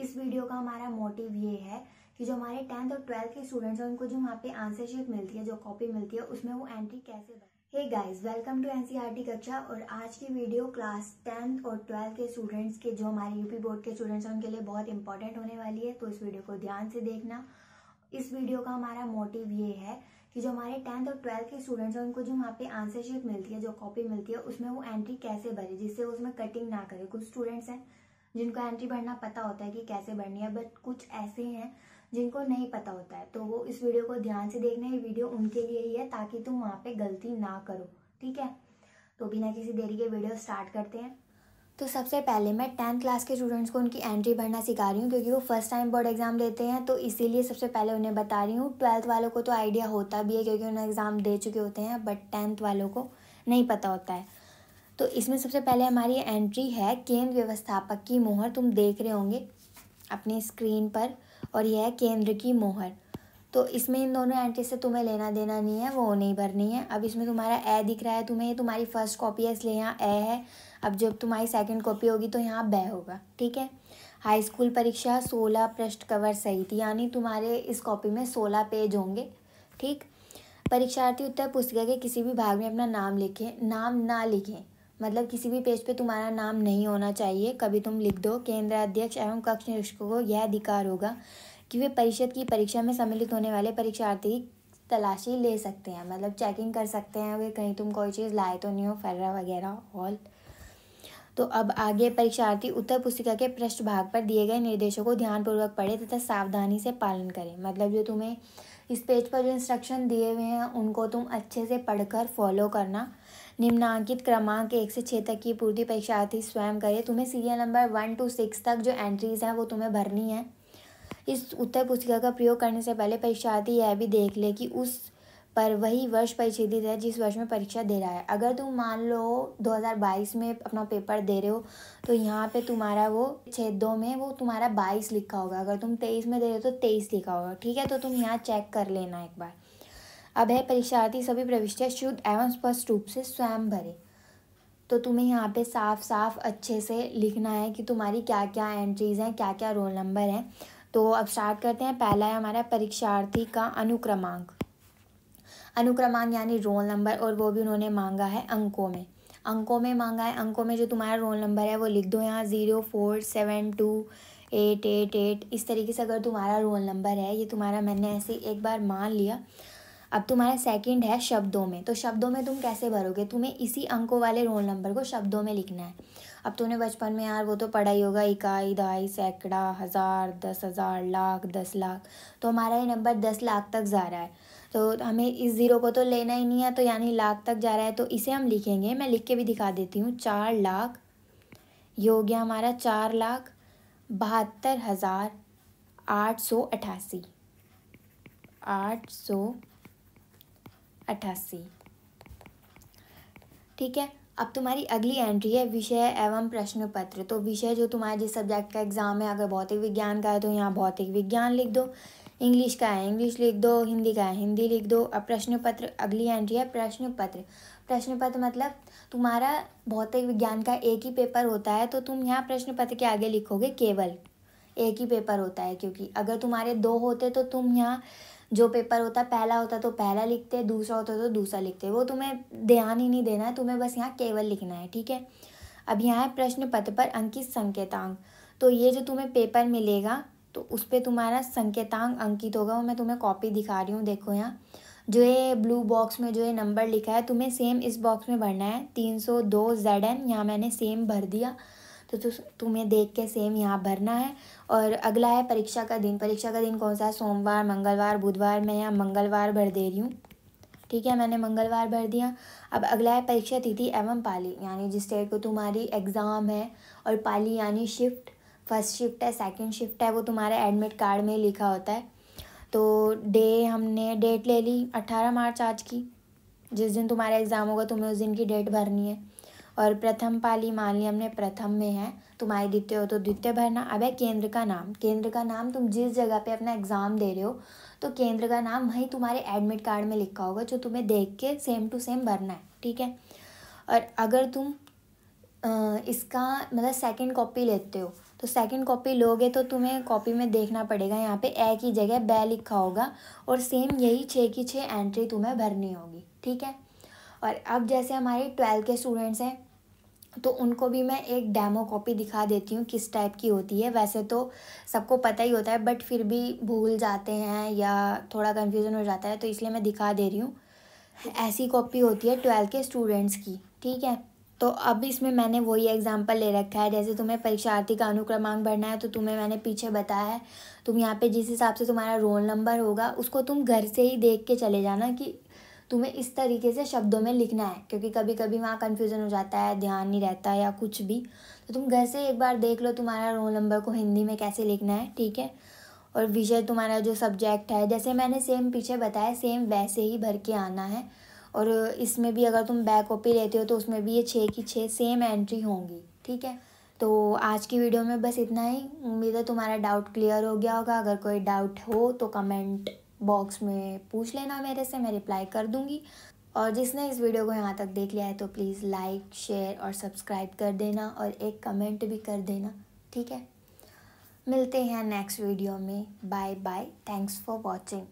इस वीडियो का हमारा मोटिव ये है कि जो हमारे 10th और 12th के स्टूडेंट्स हैं उनको जो वहाँ पे आंसर शीट मिलती है, जो कॉपी मिलती है, उसमें वो एंट्री कैसे बने। Hey guys, welcome to NCERT कक्षा। और आज की वीडियो क्लास 10th और 12th के स्टूडेंट्स के, जो हमारे यूपी बोर्ड के स्टूडेंट्स हैं, उनके लिए बहुत इंपॉर्टेंट होने वाली है, तो इस वीडियो को ध्यान से देखना। इस वीडियो का हमारा मोटिव ये है कि जो हमारे 10th और 12th के स्टूडेंट्स हैं उनको जो वहाँ पे आंसर शीट मिलती है, जो कॉपी मिलती है, उसमें वो एंट्री कैसे भरे, जिससे वो उसमें कटिंग ना करे। कुछ स्टूडेंट्स हैं जिनको एंट्री भरना पता होता है कि कैसे भरनी है, बट कुछ ऐसे हैं जिनको नहीं पता होता है, तो वो इस वीडियो को ध्यान से देखना। ये वीडियो उनके लिए ही है ताकि तुम वहाँ पे गलती ना करो, ठीक है। तो बिना किसी देरी के वीडियो स्टार्ट करते हैं। तो सबसे पहले मैं 10th क्लास के स्टूडेंट्स को उनकी एंट्री भरना सिखा रही हूँ, क्योंकि वो फर्स्ट टाइम बोर्ड एग्जाम देते हैं, तो इसीलिए सबसे पहले उन्हें बता रही हूँ। 12th वालों को तो आइडिया होता भी है क्योंकि उन्हें एग्ज़ाम दे चुके होते हैं, बट 10th वालों को नहीं पता होता है। तो इसमें सबसे पहले हमारी एंट्री है केंद्र व्यवस्थापक की मोहर। तुम देख रहे होंगे अपनी स्क्रीन पर, और यह है केंद्र की मोहर। तो इसमें इन दोनों एंट्री से तुम्हें लेना देना नहीं है, वो नहीं भरनी है। अब इसमें तुम्हारा ए दिख रहा है तुम्हें, ये तुम्हारी फर्स्ट कॉपी है इसलिए यहाँ ए है। अब जब तुम्हारी सेकंड कॉपी होगी तो यहाँ ब होगा, ठीक है। हाई स्कूल परीक्षा 16 पृष्ठ कवर सहित, यानी तुम्हारे इस कॉपी में 16 पेज होंगे, ठीक। परीक्षार्थी उत्तर पुस्तिका के किसी भी भाग में अपना नाम लिखें, नाम ना लिखें, मतलब किसी भी पेज पे तुम्हारा नाम नहीं होना चाहिए, कभी तुम लिख दो। केंद्र अध्यक्ष एवं कक्ष निरीक्षकों को यह अधिकार होगा कि वे परिषद की परीक्षा में सम्मिलित होने वाले परीक्षार्थी की तलाशी ले सकते हैं, मतलब चेकिंग कर सकते हैं वे कहीं तुम कोई चीज़ लाए तो नहीं हो, फर्रा वगैरह ऑल। तो अब आगे परीक्षार्थी उत्तर पुस्तिका के पृष्ठ भाग पर दिए गए निर्देशों को ध्यानपूर्वक पढ़े तथा सावधानी से पालन करें। मतलब जो तुम्हें इस पेज पर जो इंस्ट्रक्शन दिए हुए हैं उनको तुम अच्छे से पढ़कर फॉलो करना। निम्नांकित क्रमांक 1 से 6 तक की पूर्ति परीक्षार्थी स्वयं करे। तुम्हें सीरियल नंबर 1 to 6 तक जो एंट्रीज हैं वो तुम्हें भरनी है। इस उत्तर पुस्तिका का प्रयोग करने से पहले परीक्षार्थी यह भी देख ले कि उस पर वही वर्ष परिच्छेदित है जिस वर्ष में परीक्षा दे रहा है। अगर तुम मान लो 2022 में अपना पेपर दे रहे हो तो यहाँ पे तुम्हारा वो छेदों में वो तुम्हारा 22 लिखा होगा, अगर तुम 23 में दे रहे हो तो 23 लिखा होगा, ठीक है। तो तुम यहाँ चेक कर लेना एक बार। अब है परीक्षार्थी सभी प्रविष्टियाँ शुद्ध एवं स्पष्ट रूप से स्वयं भरे। तो तुम्हें यहाँ पे साफ साफ अच्छे से लिखना है कि तुम्हारी क्या क्या एंट्रीज़ हैं, क्या क्या रोल नंबर हैं। तो अब स्टार्ट करते हैं। पहला है हमारा परीक्षार्थी का अनुक्रमांक। अनुक्रमांक यानी रोल नंबर, और वो भी उन्होंने मांगा है अंकों में। अंकों में मांगा है, अंकों में जो तुम्हारा रोल नंबर है वो लिख दो यहाँ 0472888। इस तरीके से अगर तुम्हारा रोल नंबर है, ये तुम्हारा मैंने ऐसे एक बार मान लिया। अब तुम्हारा सेकंड है शब्दों में। तो शब्दों में तुम कैसे भरोगे, तुम्हें इसी अंकों वाले रोल नंबर को शब्दों में लिखना है। अब तुमने बचपन में यार वो तो पढ़ा ही होगा, इकाई, दहाई, सैकड़ा, हज़ार, 10,000, लाख, 10 लाख। तो हमारा ये नंबर 10 लाख तक जा रहा है, तो हमें इस ज़ीरो को तो लेना ही नहीं है, तो यानी लाख तक जा रहा है, तो इसे हम लिखेंगे। मैं लिख के भी दिखा देती हूँ। 4 लाख, ये हो गया हमारा 4,72,888। 888, ठीक है। अब तुम्हारी अगली एंट्री है विषय एवं प्रश्न पत्र। तो विषय जो तुम्हारा जिस सब्जेक्ट का एग्जाम है, अगर भौतिक विज्ञान का है तो यहाँ भौतिक विज्ञान लिख दो, इंग्लिश का है इंग्लिश लिख दो, हिंदी का है हिंदी लिख दो। अब प्रश्न पत्र, अगली एंट्री है प्रश्न पत्र। प्रश्न पत्र मतलब तुम्हारा भौतिक विज्ञान का एक ही पेपर होता है, तो तुम यहाँ प्रश्न पत्र के आगे लिखोगे केवल एक ही पेपर होता है, क्योंकि अगर तुम्हारे 2 होते तो तुम यहाँ जो पेपर होता पहला होता तो पहला लिखते, दूसरा होता तो दूसरा लिखते, वो तुम्हें ध्यान ही नहीं देना है, तुम्हें बस यहाँ केवल लिखना है, ठीक है। अब यहाँ है प्रश्न पत्र पर अंकित संकेतांक। तो ये जो तुम्हें पेपर मिलेगा तो उस पर तुम्हारा संकेतांक अंकित होगा, वो मैं तुम्हें कॉपी दिखा रही हूँ। देखो यहाँ जो ये ब्लू बॉक्स में जो ये नंबर लिखा है, तुम्हें सेम इस बॉक्स में भरना है। 302 ZN, यहाँ मैंने सेम भर दिया, तो तुम्हें देख के सेम यहाँ भरना है। और अगला है परीक्षा का दिन। परीक्षा का दिन कौन सा है, सोमवार, मंगलवार, बुधवार। मैं यहाँ मंगलवार भर दे रही हूँ, ठीक है, मैंने मंगलवार भर दिया। अब अगला है परीक्षा तिथि एवं पाली, यानी जिस डेट को तुम्हारी एग्ज़ाम है, और पाली यानी शिफ्ट, फर्स्ट शिफ्ट है सेकंड शिफ्ट है, वो तुम्हारे एडमिट कार्ड में लिखा होता है। तो हमने डेट ले ली 18 मार्च आज की, जिस दिन तुम्हारा एग्ज़ाम होगा तुम्हें उस दिन की डेट भरनी है। और प्रथम पाली मान ली हमने प्रथम में है, तुम्हारी द्वितीय हो तो द्वितीय भरना। अब है केंद्र का नाम। केंद्र का नाम तुम जिस जगह पे अपना एग्ज़ाम दे रहे हो तो केंद्र का नाम वहीं तुम्हारे एडमिट कार्ड में लिखा होगा, जो तुम्हें देख के सेम टू सेम भरना है, ठीक है। और अगर तुम इसका मतलब सेकंड कॉपी लेते हो तो सेकंड कॉपी लोगे तो तुम्हें कॉपी में देखना पड़ेगा, यहाँ पे ए की जगह बै लिखा होगा और सेम यही 6 की 6 एंट्री तुम्हें भरनी होगी, ठीक है। और अब जैसे हमारे 12 के स्टूडेंट्स हैं तो उनको भी मैं एक डेमो कॉपी दिखा देती हूँ किस टाइप की होती है। वैसे तो सबको पता ही होता है बट फिर भी भूल जाते हैं या थोड़ा कन्फ्यूज़न हो जाता है, तो इसलिए मैं दिखा दे रही हूँ। ऐसी कॉपी होती है 12 के स्टूडेंट्स की, ठीक है। तो अब इसमें मैंने वही एग्जांपल ले रखा है, जैसे तुम्हें परीक्षार्थी का अनुक्रमांक भरना है तो तुम्हें मैंने पीछे बताया है, तुम यहाँ पे जिस हिसाब से तुम्हारा रोल नंबर होगा उसको तुम घर से ही देख के चले जाना कि तुम्हें इस तरीके से शब्दों में लिखना है, क्योंकि कभी कभी वहाँ कन्फ्यूज़न हो जाता है, ध्यान नहीं रहता या कुछ भी। तो तुम घर से एक बार देख लो तुम्हारा रोल नंबर को हिंदी में कैसे लिखना है, ठीक है। और विषय तुम्हारा जो सब्जेक्ट है जैसे मैंने सेम पीछे बताया सेम वैसे ही भर के आना है। और इसमें भी अगर तुम बैक कॉपी लेते हो तो उसमें भी ये 6 की 6 सेम एंट्री होंगी, ठीक है। तो आज की वीडियो में बस इतना ही। उम्मीद है तुम्हारा डाउट क्लियर हो गया होगा। अगर कोई डाउट हो तो कमेंट बॉक्स में पूछ लेना मेरे से, मैं रिप्लाई कर दूँगी। और जिसने इस वीडियो को यहाँ तक देख लिया है तो प्लीज़ लाइक शेयर और सब्सक्राइब कर देना और एक कमेंट भी कर देना, ठीक है। मिलते हैं नेक्स्ट वीडियो में। Bye bye, thanks for watching.